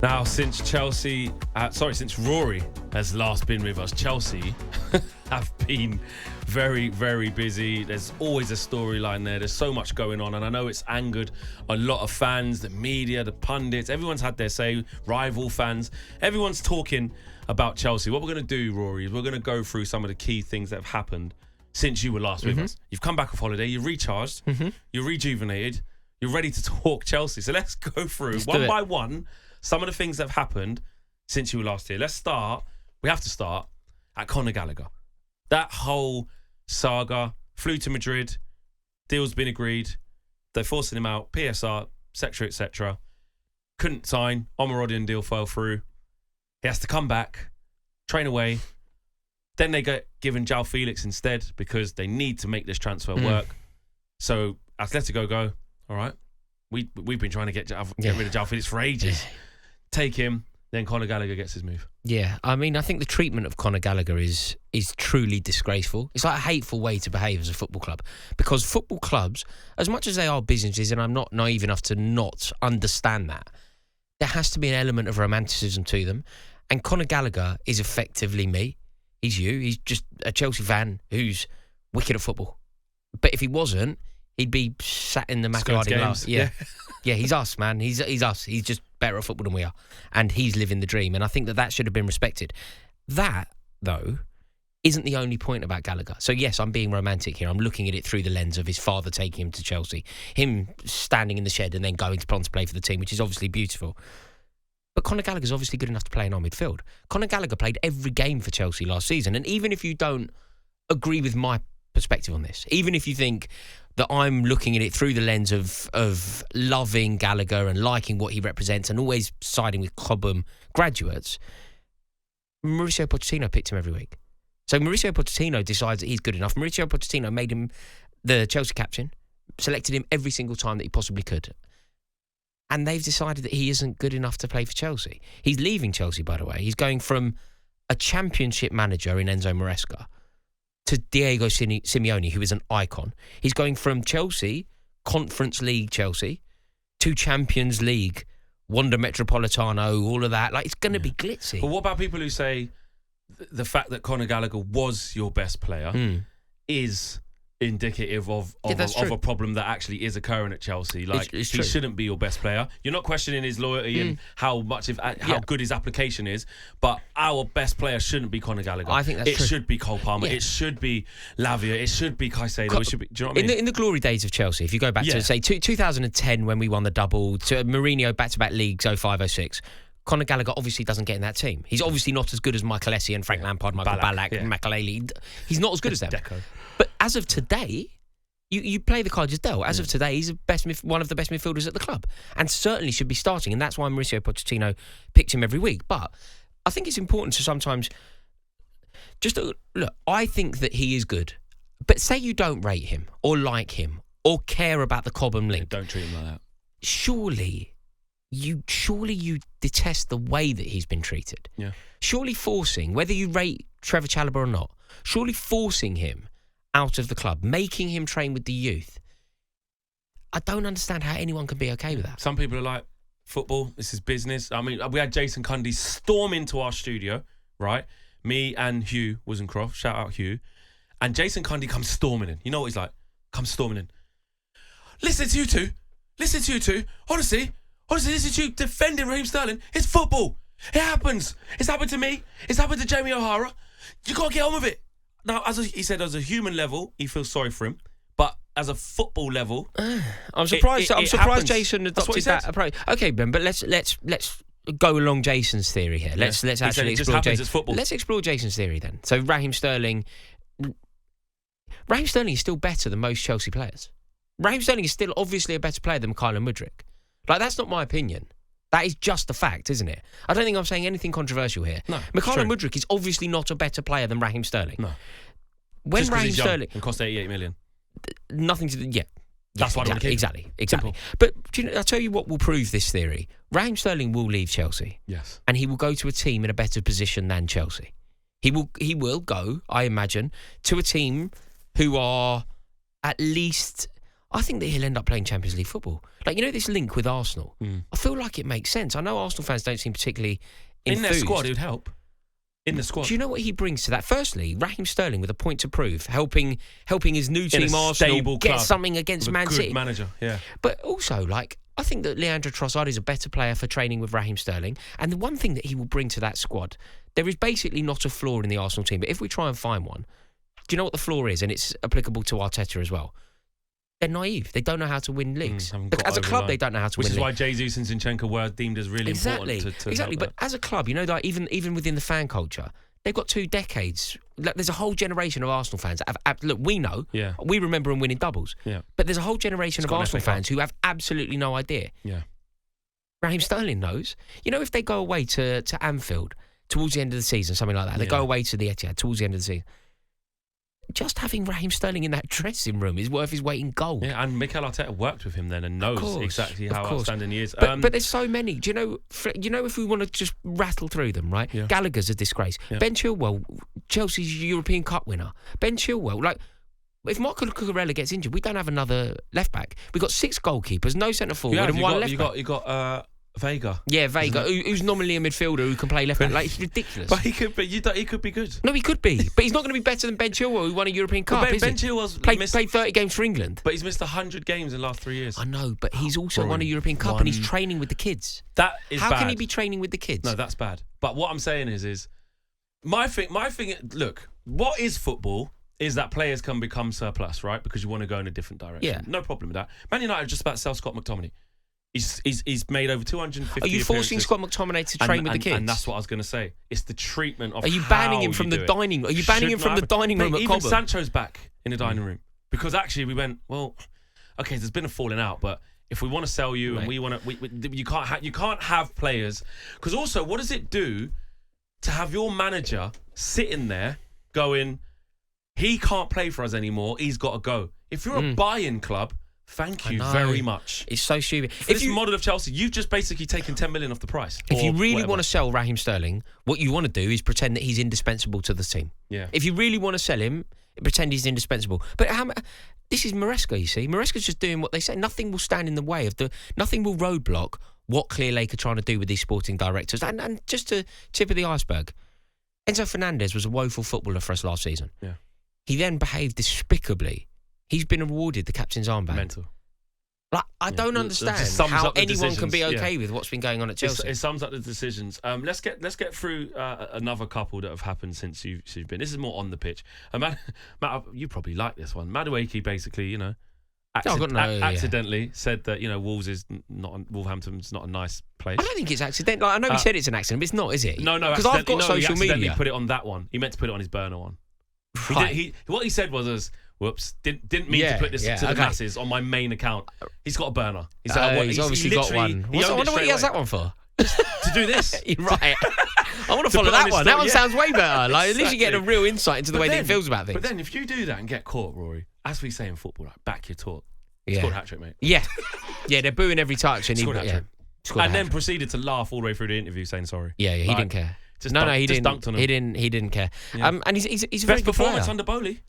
Now, since Rory has last been with us, Chelsea have been very, very busy. There's always a storyline there. There's so much going on. And I know it's angered a lot of fans, the media, the pundits. Everyone's had their say, rival fans. Everyone's talking about Chelsea. What we're going to do, Rory, is we're going to go through some of the key things that have happened since you were last with us. You've come back off holiday. You're recharged. You're rejuvenated. You're ready to talk Chelsea. So let's go through one by one some of the things that have happened since you were last here. We have to start at Conor Gallagher. That whole saga, flew to Madrid, deal's been agreed, they're forcing him out, PSR, etc., etc. Couldn't sign, Omarodian deal fell through. He has to come back, train away. Then they get given João Felix instead because they need to make this transfer work. So Atletico go, all right, we've been trying to get rid of João Felix for ages. Take him, then Conor Gallagher gets his move. Yeah, I mean, I think the treatment of Conor Gallagher is truly disgraceful. It's like a hateful way to behave as a football club. Because football clubs, as much as they are businesses, and I'm not naive enough to not understand that, there has to be an element of romanticism to them. And Conor Gallagher is effectively me. He's you. He's just a Chelsea fan who's wicked at football. But if he wasn't, he'd be sat in the Macaroni glass. Yeah. Yeah, he's us, man. He's us. He's just better at football than we are. And he's living the dream. And I think that should have been respected. That, though, isn't the only point about Gallagher. So, yes, I'm being romantic here. I'm looking at it through the lens of his father taking him to Chelsea, him standing in the shed and then going on to play for the team, which is obviously beautiful. But Conor Gallagher's obviously good enough to play in our midfield. Conor Gallagher played every game for Chelsea last season. And even if you don't agree with my perspective on this, even if you think that I'm looking at it through the lens of loving Gallagher and liking what he represents and always siding with Cobham graduates, Mauricio Pochettino picked him every week. So Mauricio Pochettino decides that he's good enough. Mauricio Pochettino made him the Chelsea captain, selected him every single time that he possibly could. And they've decided that he isn't good enough to play for Chelsea. He's leaving Chelsea, by the way. He's going from a championship manager in Enzo Maresca to Diego Simeone, who is an icon. He's going from Chelsea, Conference League Chelsea, to Champions League, Wanda Metropolitano, all of that. Like, it's going to be glitzy. But what about people who say the fact that Conor Gallagher was your best player is indicative of a problem that actually is occurring at Chelsea? Like, it's he true. shouldn't be your best player. You're not questioning his loyalty and how good his application is, but our best player shouldn't be Conor Gallagher. I think that's true. It should be Cole Palmer. Yeah. It should be Lavia. It should be Caicedo. It should be. Do you know what I mean? In the glory days of Chelsea, if you go back to, say, 2010 when we won the double, to Mourinho back-to-back leagues, 05-06, Conor Gallagher obviously doesn't get in that team. He's obviously not as good as Michael Essien and Frank Lampard, Michael Ballack and Makelele. He's not as good as them. But as of today, you play the card just dealt. As of today, he's one of the best midfielders at the club and certainly should be starting. And that's why Mauricio Pochettino picked him every week. But I think it's important to sometimes just look, I think that he is good. But say you don't rate him or like him or care about the Cobham link. Don't treat him like that. Surely you detest the way that he's been treated. Yeah. Surely forcing, whether you rate Trevor Chalobah or not, surely forcing him out of the club, making him train with the youth. I don't understand how anyone can be okay with that. Some people are like, football, this is business. I mean, we had Jason Cundy storm into our studio, right? Me and Hugh Wizencroft, shout out Hugh. And Jason Cundy comes storming in. You know what he's like? Comes storming in. Listen to you two. Honestly, listen to you defending Raheem Sterling. It's football. It happens. It's happened to me. It's happened to Jamie O'Hara. You got to get on with it. Now, he said, as a human level, he feels sorry for him. But as a football level, I'm surprised. I'm surprised Jason adopted that approach. Okay, Ben, but let's go along Jason's theory here. Let's actually explore football. Let's explore Jason's theory then. So Raheem Sterling is still better than most Chelsea players. Raheem Sterling is still obviously a better player than Mykhailo Mudryk. Like, that's not my opinion. That is just a fact, isn't it? I don't think I'm saying anything controversial here. No, Mykhailo Mudryk is obviously not a better player than Raheem Sterling. No. When just Raheem Sterling and cost 88 million. Nothing to do. Yeah. That's why exactly. Simple. But do you know, I'll tell you what will prove this theory. Raheem Sterling will leave Chelsea. Yes. And he will go to a team in a better position than Chelsea. He will go, I imagine, to a team who are at least I think that he'll end up playing Champions League football. Like, you know, this link with Arsenal. I feel like it makes sense. I know Arsenal fans don't seem particularly enthused. In their squad, it would help. In the squad. Do you know what he brings to that? Firstly, Raheem Sterling with a point to prove, helping his new team Arsenal get something against Man City. Good manager, yeah. But also, like, I think that Leandro Trossard is a better player for training with Raheem Sterling. And the one thing that he will bring to that squad, there is basically not a flaw in the Arsenal team. But if we try and find one, do you know what the flaw is? And it's applicable to Arteta as well. They're naive. They don't know how to win leagues. As a club, they don't know how to win leagues. Which is why Jesus and Zinchenko were deemed as really important to Exactly. But as a club, you know, like even within the fan culture, they've got 2 decades. Like, there's a whole generation of Arsenal fans that have, look, we know. Yeah. We remember them winning doubles. Yeah. But there's a whole generation of Arsenal fans who have absolutely no idea. Yeah. Raheem Sterling knows. You know, if they go away to Anfield towards the end of the season, something like that, they go away to the Etihad towards the end of the season, just having Raheem Sterling in that dressing room is worth his weight in gold. Yeah, and Mikel Arteta worked with him then and knows exactly how outstanding he is. But there's so many. Do you know if we want to just rattle through them, right? Yeah. Gallagher's a disgrace. Yeah. Ben Chilwell, Chelsea's European Cup winner. Ben Chilwell, like, if Marco Cucurella gets injured, we don't have another left back. We've got 6 goalkeepers, no centre forward, and 1 left back. You got Vega. Yeah, Vega, who's nominally a midfielder who can play left back. Like, it's ridiculous. But he could be good. No, he could be. But he's not going to be better than Ben Chilwell, who won a European Cup, Ben Chilwell's played 30 games for England. But he's missed 100 games in the last 3 years. I know, but he's also won a European Cup and he's training with the kids. That is bad. How can he be training with the kids? No, that's bad. But what I'm saying is my thing, look, what is football is that players can become surplus, right? Because you want to go in a different direction. Yeah. No problem with that. Man United are just about to sell Scott McTominay. He's made over 250. Are you forcing Scott McTominay to train with the kids? And that's what I was going to say. It's the treatment of. Are you banning him from the dining? Are you banning him from the dining room at Cobham? Even Sancho's back in the dining room because actually we went, well, okay, there's been a falling out, but if we want to sell you and we want to, you can't have players, because also what does it do to have your manager sitting there going, he can't play for us anymore, he's got to go. If you're a buy-in club. Thank you very much. It's so stupid. For this model of Chelsea, you've just basically taken 10 million off the price. If you really want to sell Raheem Sterling, what you want to do is pretend that he's indispensable to the team. Yeah. If you really want to sell him, pretend he's indispensable. But this is Maresca, you see. Maresca's just doing what they say. Nothing will stand in the way of nothing will roadblock what Clear Lake are trying to do with these sporting directors. And just to tip of the iceberg, Enzo Fernandez was a woeful footballer for us last season. Yeah. He then behaved despicably. He's been awarded the captain's armband. Mental. Like, I don't understand how anyone can be okay with what's been going on at Chelsea. It sums up the decisions. Let's get through another couple that have happened since you've been. This is more on the pitch. Matt, you probably like this one. Madueke basically, accidentally said that Wolverhampton's not a nice place. I don't think it's accidental. Like, I know he said it's an accident, but it's not, is it? No, because I've got social media. He put it on that one. He meant to put it on his burner one. Right. What he said was, whoops, didn't mean to put this to the masses on my main account. He's got a burner. He's obviously got one. I wonder what he has that one for. To do this. Right. I want to follow that one. That one sounds way better. Like, at least you're getting a real insight into the way that he feels about things. But then if you do that and get caught, Rory, as we say in football, like, back your talk. Scored a hat-trick, mate. Yeah. Yeah, they're booing every touch. And scored a hat-trick. And then proceeded to laugh all the way through the interview saying sorry. Yeah, he didn't care. He didn't. Dunked on him. He didn't care. Yeah. And he's a very good best performance under Bowley.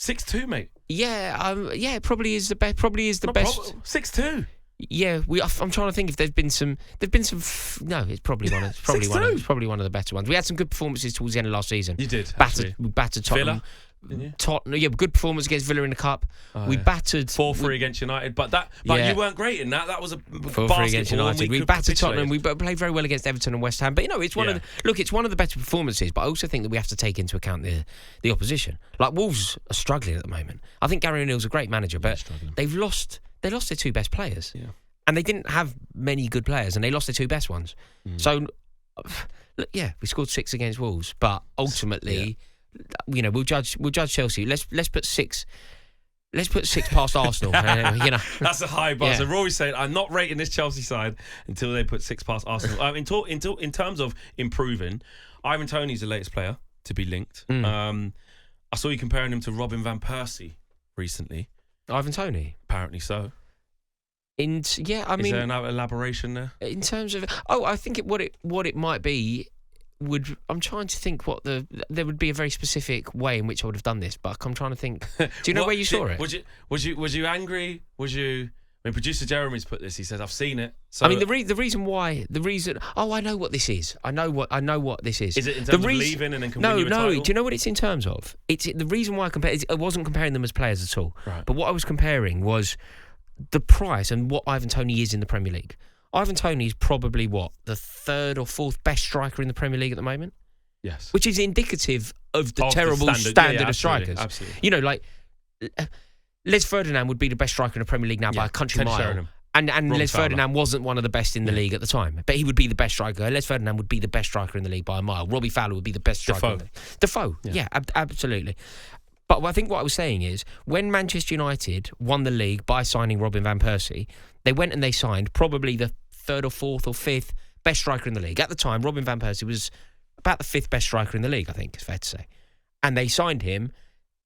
6'2", mate. Yeah, probably is the best. Probably is the best. 6'2". Yeah, I'm trying to think if there's been some. No, it's probably one. It's probably one of the better ones. We had some good performances towards the end of last season. You did. We battered Tottenham. Villa. Tottenham, good performance against Villa in the Cup. We battered 4-3 against United, but you weren't great in that. That was a 4-3 against United. We battered Tottenham. We played very well against Everton and West Ham. But it's one of the better performances. But I also think that we have to take into account the opposition. Like, Wolves are struggling at the moment. I think Gary O'Neill's a great manager, but they've lost. They lost their 2 best players, and they didn't have many good players, and they lost their 2 best ones. So, we scored 6 against Wolves, but ultimately. We'll judge Chelsea. Let's put 6. Let's put 6 past Arsenal. That's a high bar. Yeah. So Rory said, "I'm not rating this Chelsea side until they put 6 past Arsenal." In terms of improving, Ivan Toney's the latest player to be linked. I saw you comparing him to Robin van Persie recently. Ivan Toney, apparently so. Is there an elaboration there in terms of? I think what it might be. I'm trying to think there would be a very specific way in which I would have done this, but I'm trying to think. Do you know where you saw it? Was you angry? I mean, producer Jeremy's put this. He says, "I've seen it." So I mean, the reason. Oh, I know what this is. I know what this is. Is it in terms of leaving and then can win you a title? No. Do you know what it's in terms of? It's the reason why I wasn't comparing them as players at all. Right. But what I was comparing was the price and what Ivan Toney is in the Premier League. Ivan Toney is probably the third or fourth best striker in the Premier League at the moment. Yes. Which is indicative of the terrible standard of strikers. Absolutely. You know, like Les Ferdinand would be the best striker in the Premier League now by a country mile. And Les Ferdinand wasn't one of the best in the league at the time, but he would be the best striker. Les Ferdinand would be the best striker in the league by a mile. Robbie Fowler would be the best striker. In the league. Defoe, yeah, absolutely. But I think what I was saying is, when Manchester United won the league by signing Robin van Persie, they went and they signed probably the third or fourth or fifth best striker in the league. At the time, Robin van Persie was about the fifth best striker in the league, I think it's fair to say. And they signed him.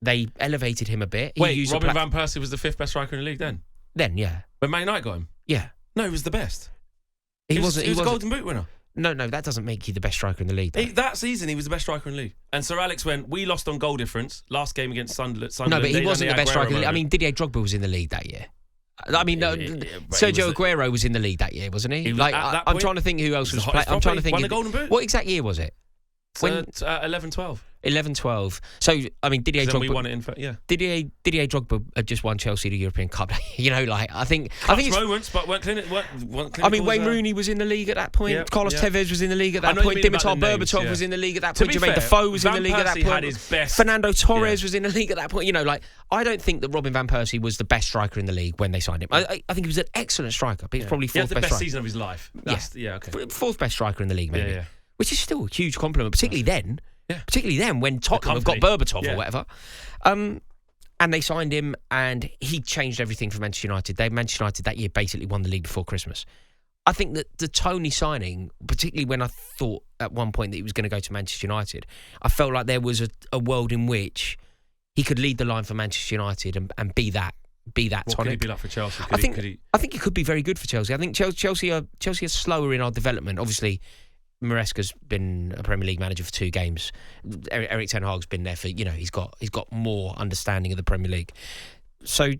They elevated him a bit. Wait, Robin van Persie was the fifth best striker in the league then? Then, yeah. When Man United got him? Yeah. No, he was the best. He was a Golden Boot winner. No, that doesn't make you the best striker in the league. That season, he was the best striker in the league. And Sir Alex went, we lost on goal difference last game against Sunderland. No, but he wasn't the best striker in the league. I mean, Didier Drogba was in the league that year. I mean, Sergio Aguero was in the league that year, wasn't he? I'm trying to think who else was playing. I'm trying to think. Won the Golden Boot? What exact year was it? 11-12. 11-12. So, I mean, Didier Drogba... we won it in... Yeah. Didier Drogba had just won Chelsea the European Cup. You know, like, I think it's... moments, but weren't clinical. I mean, Wayne Rooney was in the league at that point. Yeah, Carlos Tevez was in the league at that point. Dimitar Berbatov was in the league at that point. Jermaine Defoe was in the league at that point. Had his best. Fernando Torres was in the league at that point. You know, like, I don't think that Robin van Persie was the best striker in the league when they signed him. I think he was an excellent striker, but he's probably fourth best striker. He had the best season of his life. Fourth best striker in the league, maybe. Yeah. Which is still a huge compliment, particularly then. Yeah. Particularly then, when Tottenham have got Berbatov or whatever. And they signed him, and he changed everything for Manchester United. Manchester United that year basically won the league before Christmas. I think that the Toney signing, particularly when I thought at one point that he was going to go to Manchester United, I felt like there was a world in which he could lead the line for Manchester United and be that What tonic. could he be like for Chelsea? I think he could be very good for Chelsea. I think Chelsea are slower in our development. Obviously, Maresca's been a Premier League manager for 2 games. Eric Ten Hag's been there for, he's got more understanding of the Premier League. So,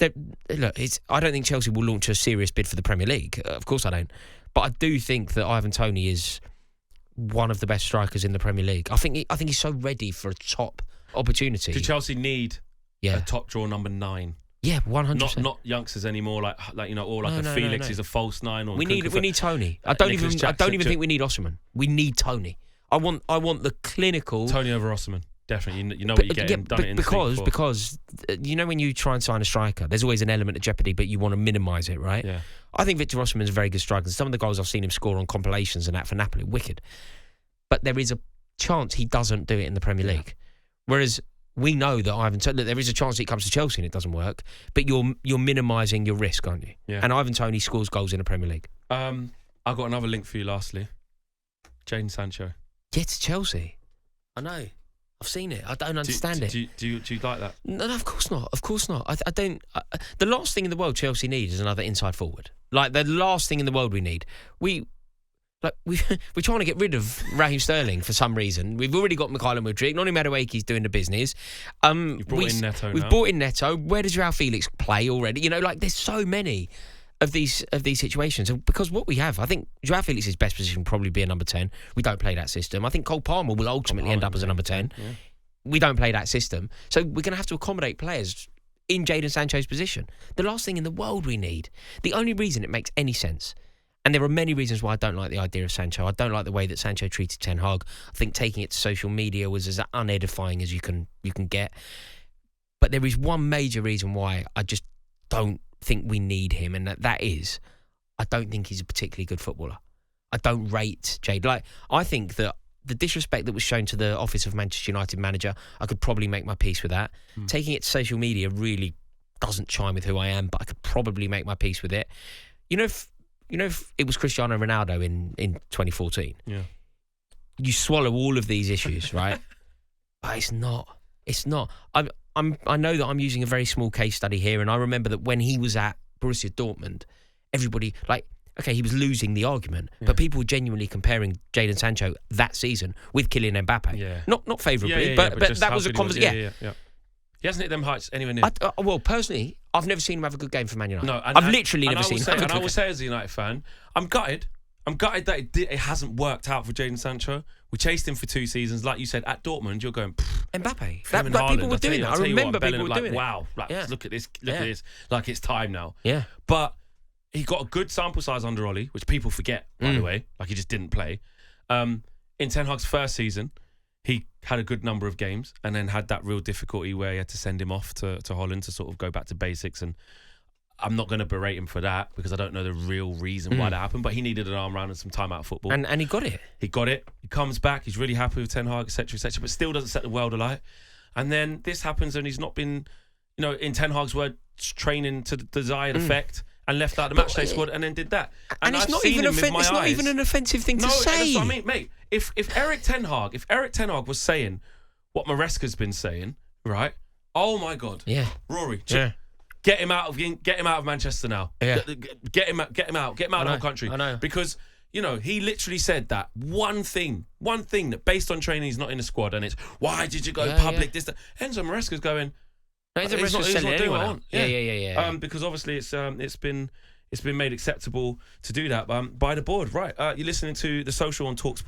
look, I don't think Chelsea will launch a serious bid for the Premier League. Of course I don't. But I do think that Ivan Toney is one of the best strikers in the Premier League. I think he's so ready for a top opportunity. Do Chelsea need a top draw number 9? Yeah, 100%. Not youngsters anymore, or a Felix is a false 9. Or we need Toney. I don't even think we need Osman. We need Toney. I want the clinical Toney over Osman. Definitely, you know what you're getting. Because when you try and sign a striker, there's always an element of jeopardy, but you want to minimise it, right? Yeah. I think Victor Osimhen's a very good striker. Some of the goals I've seen him score on compilations and that for Napoli, wicked. But there is a chance he doesn't do it in the Premier League. Whereas we know that there is a chance it comes to Chelsea and it doesn't work, but you're minimising your risk, aren't you? Yeah. And Ivan Toney scores goals in the Premier League. I've got another link for you. Lastly, Jadon Sancho. Yeah, to Chelsea. I know. I've seen it. I don't understand it. Do you like that? No, of course not. Of course not. I don't. The last thing in the world Chelsea need is another inside forward. Like, the last thing in the world we need. We're trying to get rid of Raheem Sterling for some reason. We've already got Mikhailo Mudryk. Noni Madueke's doing the business. You've brought in Neto. We've brought in Neto. Where does Joao Felix play already? There's so many of these situations. And because what we have, I think Joao Felix's best position will probably be a number 10. We don't play that system. I think Cole Palmer will ultimately end up as a number 10. Yeah. We don't play that system. So we're going to have to accommodate players in Jadon Sancho's position. The last thing in the world we need. The only reason it makes any sense, and there are many reasons why I don't like the idea of Sancho. I don't like the way that Sancho treated Ten Hag. I think taking it to social media was as unedifying as you can get. But there is one major reason why I just don't think we need him, and that is, I don't think he's a particularly good footballer. I don't rate Jade. I think that the disrespect that was shown to the office of Manchester United manager, I could probably make my peace with that. Taking it to social media really doesn't chime with who I am, but I could probably make my peace with it. If it was Cristiano Ronaldo in 2014, you swallow all of these issues, right? But it's not. I know that I'm using a very small case study here, and I remember that when he was at Borussia Dortmund, everybody, okay, he was losing the argument, but people were genuinely comparing Jadon Sancho that season with Kylian Mbappe. Yeah. Not favourably, but that was a conversation. Yeah. He hasn't hit them heights anywhere near. Well, personally, I've never seen him have a good game for Man United. No, I've literally never seen him. And I will say, as a United fan, I'm gutted. I'm gutted that it hasn't worked out for Jadon Sancho. We chased him for 2 seasons. Like you said, at Dortmund, you're going, Mbappe. People were doing that. I remember people were doing it. Wow, look at this, look at this. Like, it's time now. Yeah. But he got a good sample size under Ollie, which people forget, by the way. Like, he just didn't play. In Ten Hag's first season, he had a good number of games and then had that real difficulty where he had to send him off to Holland to sort of go back to basics. And I'm not going to berate him for that because I don't know the real reason why that happened, but he needed an arm round and some time out of football. And he got it. He got it. He comes back. He's really happy with Ten Hag, etc., but still doesn't set the world alight. And then this happens and he's not been, in Ten Hag's words, training to the desired effect and left out the matchday squad and then did that. And it's not even an offensive thing to say. That's what I mean, mate. If Eric Ten Hag was saying what Maresca's been saying, right? Oh my God. Yeah. Rory. Get him out of Manchester now. Yeah. Get him out of the whole country. I know. Because, he literally said that one thing that based on training he's not in the squad and it's why did you go public? This, that. Enzo Maresca's going. He's not doing what I want. Yeah. Because obviously it's been made acceptable to do that by the board. Right. You're listening to The Social on talkSPORT.